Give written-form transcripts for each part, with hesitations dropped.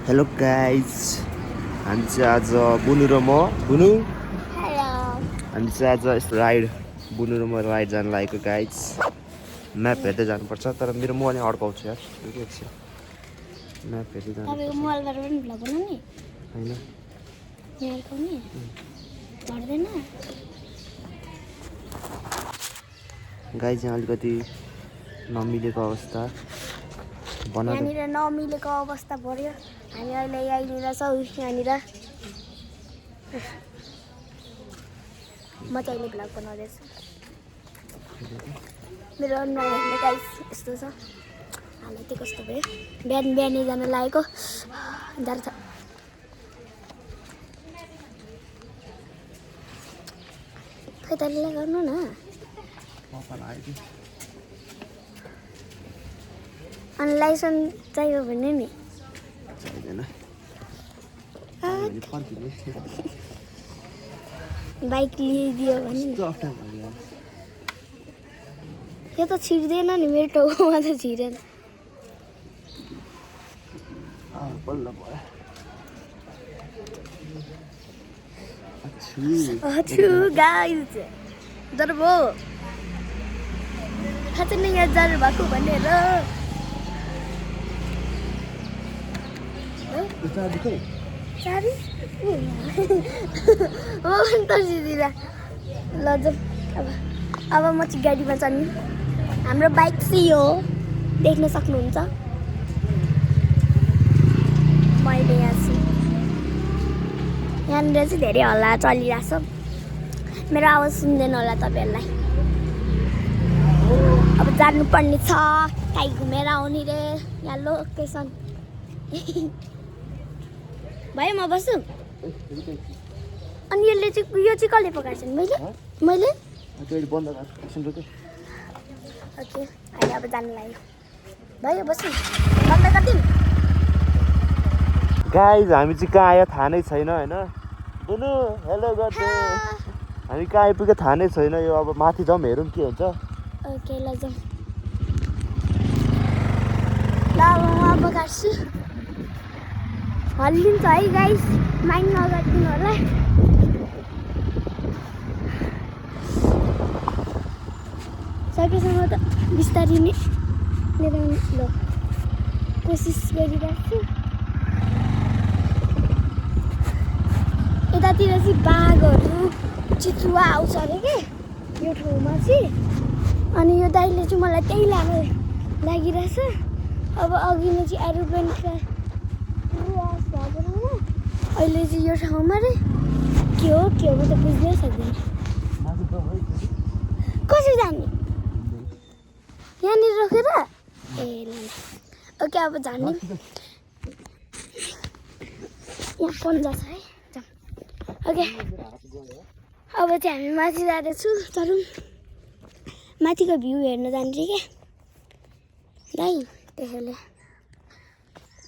Hello guys, हामी चाहिँ आज बुनु र म हामी चाहिँ आज यस्तो राइड बुनु र म राइड जानु लागेको गाइज। म्याप हेर्दै जानुपर्छ, तर मेरो मोबाइल अड्काउँछ यार। म्याप हेर्दै जानु होइन गाइज, यहाँ अलिकति नमिलेको अवस्था यहाँनिर नमिलेको अवस्था पर्यो। हामी अहिले यहीँनिर छौँ। यहाँनिर म चाहिँ अहिले भ्लग बनाउँदैछु। मेरो अनुहार हेर्ने गाइस यस्तो छ। हालत कस्तो भयो। बिहानै जान लागेको डर छ। खै तैँले गर्नु न। अनि लाइसेन्स चाहियो भने नि चाहिँदैन। बाइक लिइदियो भने यो त छिर्दैन नि, मेरो टाउकोमा त छिरेन। अच्छु गाइस, जर भो थाहा छैन यहाँ जर भएको भनेर। चाबी म पनि तर्सिदिएर ल जाउँ। अब म चाहिँ गाडीमा चढ्ने। हाम्रो बाइक चाहिँ यो देख्न सक्नुहुन्छ। मैले यहाँ छु। यहाँनिर चाहिँ धेरै हल्ला चलिरहेछ। मेरो आवाज सुन्दैन होला तपाईँहरूलाई। अब जानुपर्ने छ। काहीँ घुमेर आउने रे यहाँ लोकेसन। भयो म बस्छु। अनि यो चाहिँ कसले पकाएको छ? मैले ओके, अहिले अब जानु लाग्यो। भयो बस्छु, बन्द गरिदिउँ। गाइज, हामी चाहिँ कहाँ आयो थाहा नै छैन होइन। बुनु हेलो गर्दै हामी कहाँ आइपुग्यो थाहा नै छैन। यो अब माथि जाउँ, हेरौँ के हुन्छ। ओके ल जाउँ। ल अब म अब काट्छु। हल्लिन्छ है गाइस, माइन्ड नगरिदिनु होला। सकेसम्म त बिस्तारी नै लिएर ल कोसिस गरिरहेको छु। यतातिर चाहिँ बाघहरू चितुवा आउँछ अरे के यो ठाउँमा चाहिँ। अनि यो दाइले चाहिँ मलाई त्यही लानु लागिरहेछ। अब अघि नै चाहिँ एरोप्लेन क्रास भएको ठाउँमा, अहिले चाहिँ यो ठाउँमा रे के हो म त बुझ्नै सक्दिनँ। कसरी जाने? यहाँनिर रोकेर ए ल ओके अब जाने। यहाँ पन्जा छ है। ओके अब चाहिँ हामी माथि जाँदैछु। चलौँ, माथिको भ्यू हेर्न जान्छु क्या दाइ। त्यसैले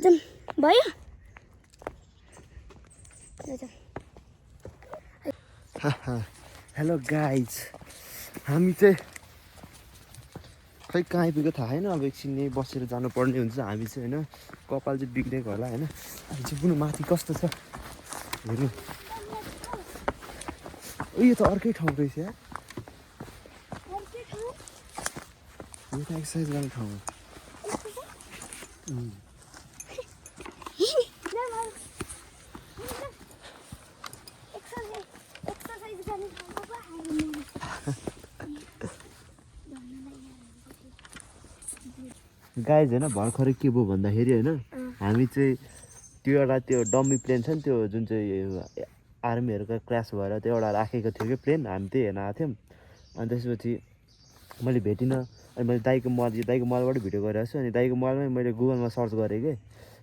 जाउँ। भयो हेलो गाइज, हामी चाहिँ खै कहाँ आइपुग्यो थाहा छैन। अब एकछिन यहीँ बसेर जानुपर्ने हुन्छ हामी चाहिँ होइन। कपाल चाहिँ बिग्रेको होला होइन। अहिले चाहिँ बुनु माथि कस्तो छ हेर्नु। यो त अर्कै ठाउँ रहेछ यार। यो त एक्सर्साइज गर्ने ठाउँ हो। गाइज होइन, भर्खरै के भयो भन्दाखेरि होइन, हामी चाहिँ त्यो एउटा त्यो डम्मी प्लेन छ नि, त्यो जुन चाहिँ आर्मीहरूको क्रास भएर त्यो एउटा राखेको थियो कि प्लेन, हामी त्यही हेर्न आएको थियौँ। अनि त्यसपछि मैले भेटिनँ। अनि मैले दाइको मोबाइलबाट भिडियो गरिरहेको छु। अनि दाइको मोबाइलमै मैले गुगलमा सर्च गरेँ कि,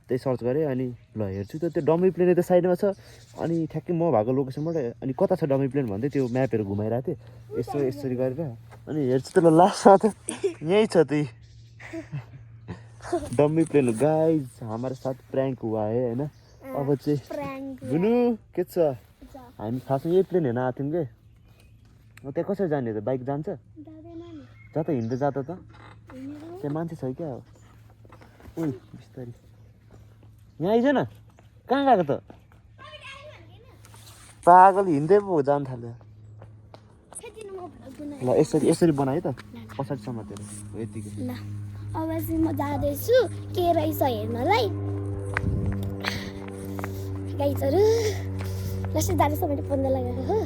त्यही सर्च गरेँ। अनि ल हेर्छु त त्यो डम्मी प्लेन त साइडमा छ। अनि ठ्याक्कै म भएको लोकेसनबाट अनि कता छ डम्मी प्लेन भन्दै त्यो म्यापहरू घुमाइरहेको थिएँ यसरी गरेर। अनि हेर्छु त ल लास्टमा त यहीँ छ त्यही डम्मी प्लेन। गाइज हमारे साथ प्रैंक हुआ है होइन। अब चाहिँ बुनु के छ, हामी खासमा यही प्लेन हेर्न आएको थियौँ कि। त्यहाँ कसरी जाने त? बाइक जान्छ जा त, हिँड्दै जाँदा त त्यहाँ मान्छे छ क्या। ओइ बिस्तारी यहाँ आइज न। कहाँ गएको त पागल हिँड्दै पो जान थाल्यो ल यसरी बनायो त पछाडि समातेर हो यतिको ल अब चाहिँ म जाँदैछु के रहेछ हेर्नलाई गाइजहरू जस्तै जाँदैछ मैले पन्ध्र लगाएको हो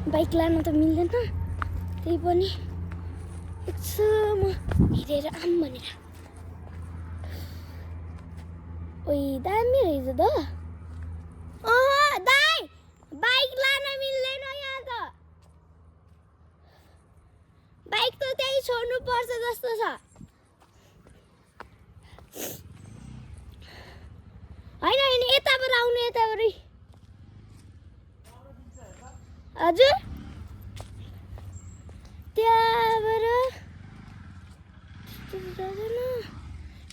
बाइक लानु त मिल्दैन त्यही पनि एकछिन म हिँडेर आऊँ भनेर ओइ दामी रहेछ त दाइ बाइक लान मिल्दैन यहाँ त बाइक त त्यही छोड्नु पर्छ जस्तो छ होइन यताबाट आउनु यताबाट हजुर त्यहाँबाट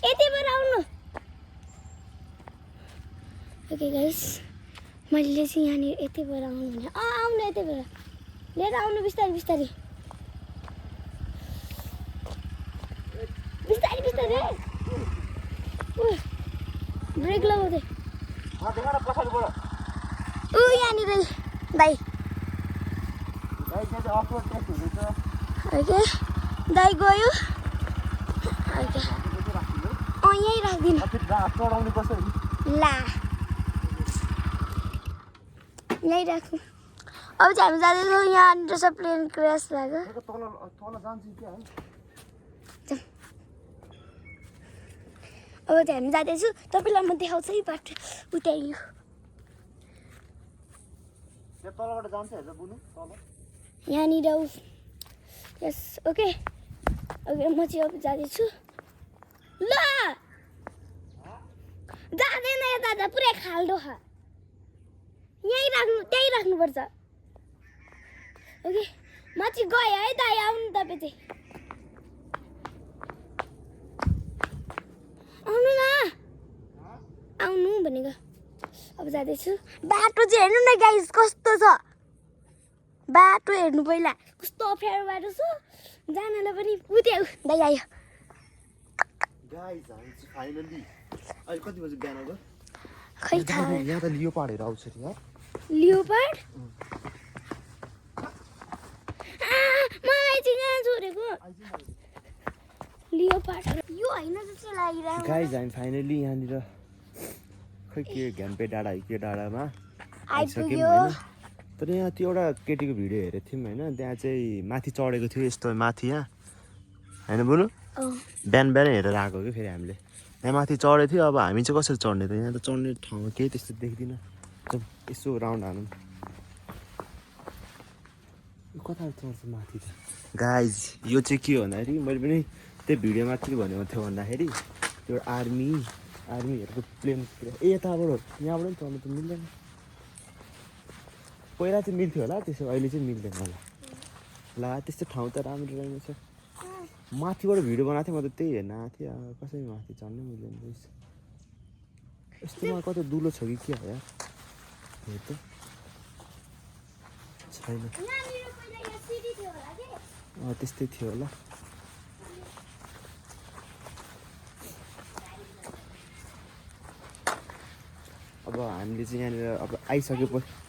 यतिबाट आउनु ओके गाइस मैले चाहिँ यहाँनिर यतिबाट आउनु भने आउनु यतिबाट लिएर आउनु बिस्तारै बिस्तारै बिस्तारै बिस्तारै ब्रेक लगाउँदै यहाँनिर दाइ ओके दाइ गयो ओके यहीँ राखिदिनु ला यहीँ राख्नु अब चाहिँ हामी जाँदैछौँ यहाँनिर सब प्लेन क्रास लाग्यो अब चाहिँ हामी जाँदैछु तपाईँलाई म देखाउँछु है बाटो उठाइयो यहाँनिर यस ओके ओके म चाहिँ अब जाँदैछु ल जाँदैन यता पुरै खाल्डो खा यहीँ राख्नु त्यहीँ राख्नुपर्छ ओके म चाहिँ गएँ है दाइ आउनु तपाईँ चाहिँ आउनु न आउनु भनेको अब जाँदैछु बाटो चाहिँ हेर्नु न गाइस कस्तो छ बाटो हेर्नु पहिला कस्तो अप्ठ्यारो बाटो छ जानलाई पनि उठ्यो दाइ आयो गाइस हामी चाहिँ फाइनली अहिले कति बजे बिहान गयो खै थाहा यहाँ त लियोपार्डहरू आउँछ नि यार लियोपार्ड मलाई चाहिँ यहाँ छोडेको लियोपार्ड यो होइन जस्तो लागिरहेको गाइस हामी फाइनली यहाँनिर खै के घ्याम्पे डाँडा के डाँडामा आइपुग्यो होइन तर यहाँ त्यो एउटा केटीको भिडियो हेरेको थियौँ होइन त्यहाँ चाहिँ माथि चढेको थियो यस्तो माथि यहाँ होइन बुनु बिहान बिहान हेरेर आएको कि फेरि हामीले यहाँ माथि चढेको थियो अब हामी चाहिँ कसरी चढ्ने त यहाँ त चढ्ने ठाउँमा केही त्यस्तो देख्दिनँ यसो राउन्ड हानौँ कता चढ्छ माथि त गाइज यो चाहिँ के हो भन्दाखेरि मैले पनि त्यो भिडियो मात्रै भनेको थियो भन्दाखेरि त्यो आर्मीहरूको प्लेन यताबाट यहाँबाट पनि चढ्नु त मिल्दैन पहिला चाहिँ मिल्थ्यो होला त्यसो अहिले चाहिँ मिल्दैन होला ला त्यस्तो ठाउँ त राम्रो रहेछ माथिबाट भिडियो बनाएको थिएँ म त त्यही हेर्न आएको थिएँ कसरी माथि चढ्नै मिल्दैन रहेछ यस्तोमा कता दुलो छ कि के हो यार हेर त छैन त्यस्तै थियो होला अब हामीले चाहिँ यहाँनिर अब आइसकेपछि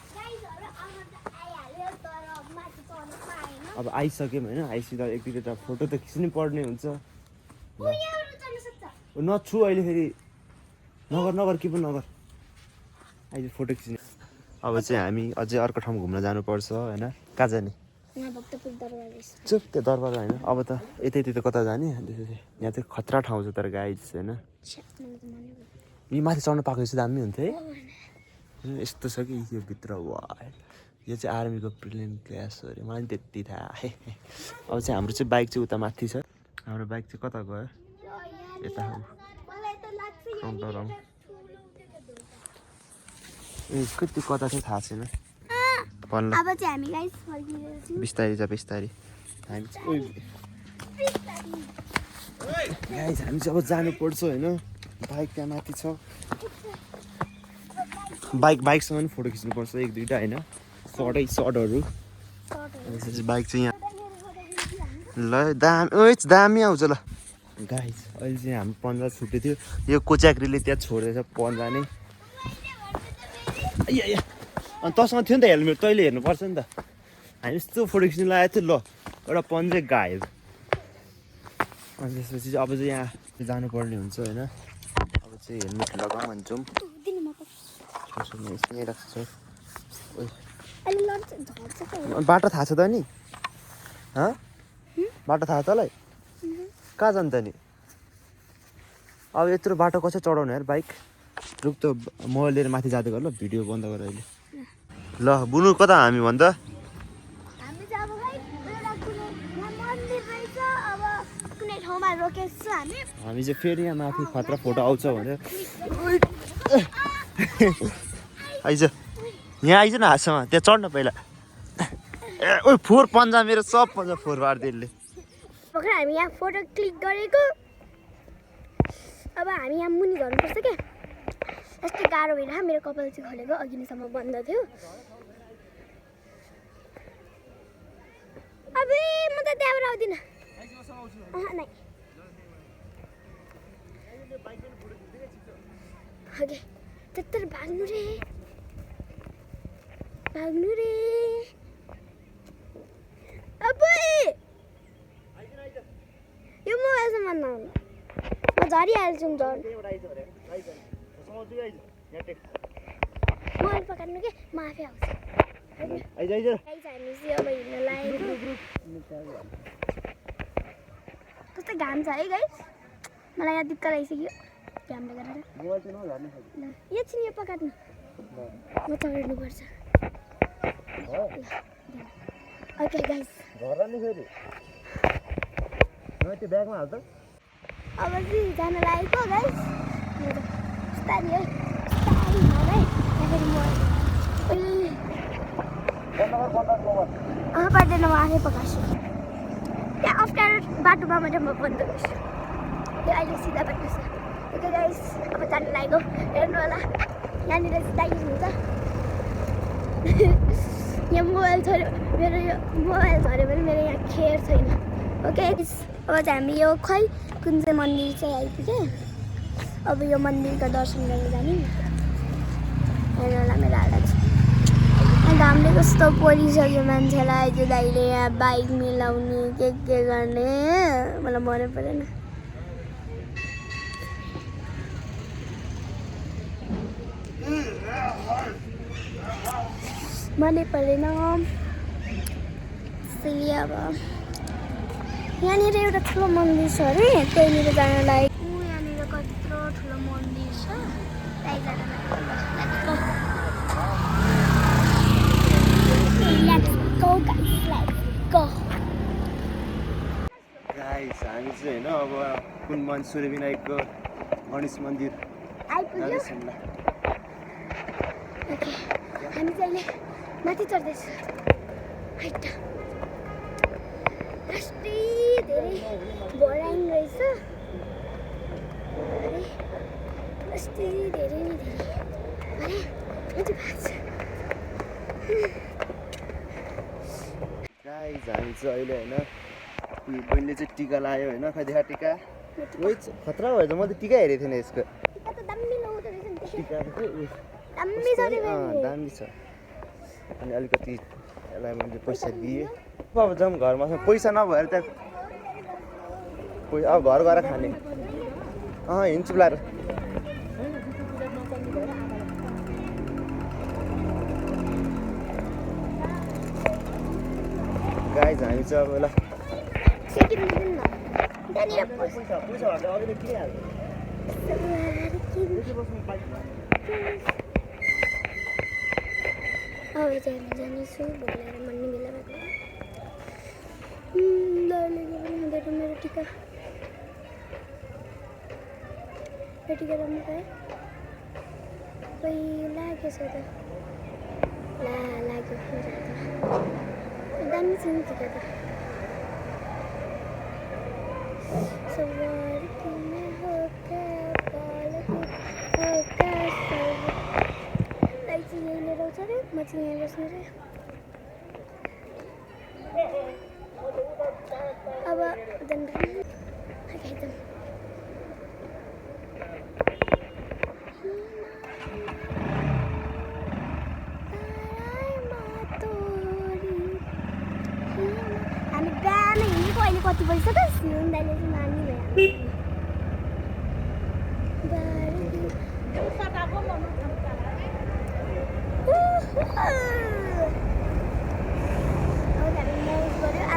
अब आइसक्यौँ होइन आइसक्दा एक दुईवटा फोटो त खिच्नै पर्ने हुन्छ नछु अहिले फेरि नगर के पनि नगर अहिले फोटो खिच्ने अब चाहिँ हामी अझै अर्को ठाउँ घुम्न जानुपर्छ होइन कहाँ जाने चुप त्यो दरबार होइन अब त यतै त कता जाने यहाँ चाहिँ खतरा ठाउँ छ तर गाइड होइन यी माथि चढ्नु पाएको चाहिँ दामी हुन्थ्यो है यस्तो छ कि यो भित्र वा यो चाहिँ आर्मीको प्लेन क्रास अरे मलाई पनि त्यति थाहा अब चाहिँ हाम्रो चाहिँ बाइक चाहिँ उता माथि छ हाम्रो बाइक चाहिँ कता गयो यता कति कता चाहिँ थाहा छैन बिस्तारै छ बिस्तारै हामी चाहिँ अब जानुपर्छ होइन बाइक त्यहाँ माथि छ बाइकसँग पनि फोटो खिच्नुपर्छ एक दुईवटा होइन सर्टहरू बाइक चाहिँ यहाँ ल दामी दामी आउँछ ल गाइस अहिले चाहिँ हामी पन्जा छुट्यो थियो यो कोच्याक्रीले त्यहाँ छोडेछ पन्जा नै अनि तसँग थियो नि त हेलमेट तैँले हेर्नुपर्छ नि त हामी यस्तो फोटो खिच्नु लागेको थियो ल एउटा पन्जै गायब अनि त्यसपछि चाहिँ अब चाहिँ यहाँ जानुपर्ने हुन्छ होइन अब चाहिँ हेलमेट लगाऊँ भन्छौँ यस्तै राख्छ बाटो थाहा छ त नि बाटो थाहा छ तँलाई कहाँ जान्छ नि अब यत्रो बाटो कसरी चढाउने यार बाइक रुक त म लिएर माथि जाँदै गर ल भिडियो बन्द गर अहिले ल बुनु कता हामी भन्दा हामी चाहिँ फेरि यहाँ माथि खतरा फोटो आउँछ भनेर आइज यहाँ आइज न हातसँग त्यहाँ चढ्न पहिला ए ओ फोहोर पन्जा मेरो सब पन्जा फोहोर पारिदिएले भर्खर हामी यहाँ फोटो क्लिक गरेको अब हामी यहाँ मुनि झर्नुपर्छ क्या यस्तो गाह्रो भएन मेरो कपाल चाहिँ खोलेको अघि नैसम्म बन्द थियो अब म त त्यहाँबाट आउँदिनँ नै ओके त्यत्तर भाग्नु रे अब यो मोबाइलसम्म नआउनु म झरिहाल्छु नि झन् मोबाइल पकाड्नु के म आफै आउँछु हामी चाहिँ अब हिँड्न लागेको कस्तो घाम छ है गाइस मलाई यहाँ दिक्क लागिसक्यो घामले गरेर यो चाहिँ यो पकाड्नु म चढ्नुपर्छ ओके गाइस अब चाहिँ जान लागेको गाइस बिस्तारी है पर्दैन म आफै पकाउँछु त्यहाँ अप्ठ्यारो बाटोमा मात्रै म बन्द गर्छु त्यो अहिले सिधा बाटो छ ओके गाइस अब जान लागेको हेर्नु होला यहाँनिर दाइज हुन्छ यहाँ मोबाइल छोड्यो मेरो यो मोबाइल झऱ्यो भने मेरो यहाँ खेर छैन ओके अब चाहिँ हामी यो खै कुन चाहिँ मन्दिर चाहिँ आइपुग्यो अब यो मन्दिरको दर्शन गरेर जाने हेर्नु होला मेरो हालत घामले कस्तो परिसक्यो मान्छेलाई त्यो दाइले यहाँ बाइक मिलाउने के गर्ने मलाई मनै परेन मनै परेन त्यसैले अब यहाँनिर एउटा ठुलो मन्दिर छ अरे त्यहीँनिर जानलाई यहाँनिर कत्रो ठुलो मन्दिर छ त्यही जान गाइस हामी चाहिँ होइन अब कुन मन सूर्यविनायकको गणेश मन्दिर जाँदैछौँ ल ओके हामी चाहिँ अहिले माथि चढ्दैछौँ हाइट कति धेरै भराइन रहेछ अरे कति धेरै नै धेरै अरे यति भएको छ गाइस हामी चाहिँ अहिले होइन बहिनीले चाहिँ टिका लगायो होइन खै देखा टिका ओइ खतरा भयो त म त टिका हेरेको थिएन यसको टिका त दामी लगाउँदो रहेछ नि टिका दामी छ नि दामी छ अनि अलिकति यसलाई मैले पैसा दिएँ अब जाउँ घरमा पैसा नभएर त्यहाँ अब घर गएर खाने हिँड्छु लाएर गाइस हामी चाहिँ अब ल अब चाहिँ हामी जानेछु भोक लागेर मन्ने बेला भएको दाइले पनि हुँदैन मेरो टिका राम्रो पाएँ कोही लागेछ त लाग्यो दामी छ नि टिका त सवार किन होका बालको होका लाइक चाहिँ यही लिएर आउँछ अरे म चाहिँ यहाँ बस्नु अरे अब एकदम भइसक्यो सिउन दाइले चाहिँ नानी भयो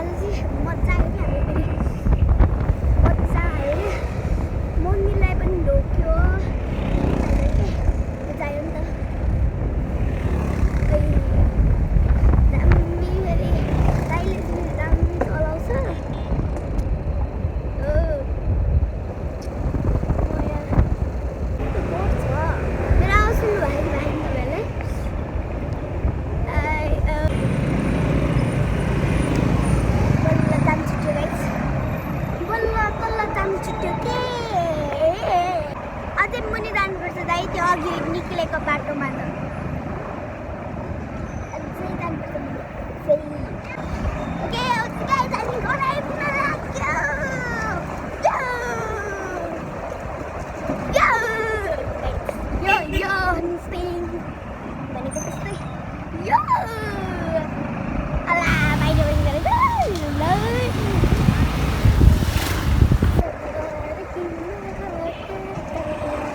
आज चाहिँ मजा आयो कि हाम्रो फेरि मजा आयो मम्मीलाई पनि ढोक्यो जायो नि त दामी फेरि दाइले चाहिँ दामी चलाउँछ मेरो आवाज सुन्नु भयो कि भएन तपाईँहरूले अझै मुनि जानुपर्छ दाइ त्यो अघि निक्लेको बाटोमा त अझै जानुपर्छ ओके गाइस हामी घर आइपुग्न लाग्यो यो यो यो भनेको त्यस्तै यो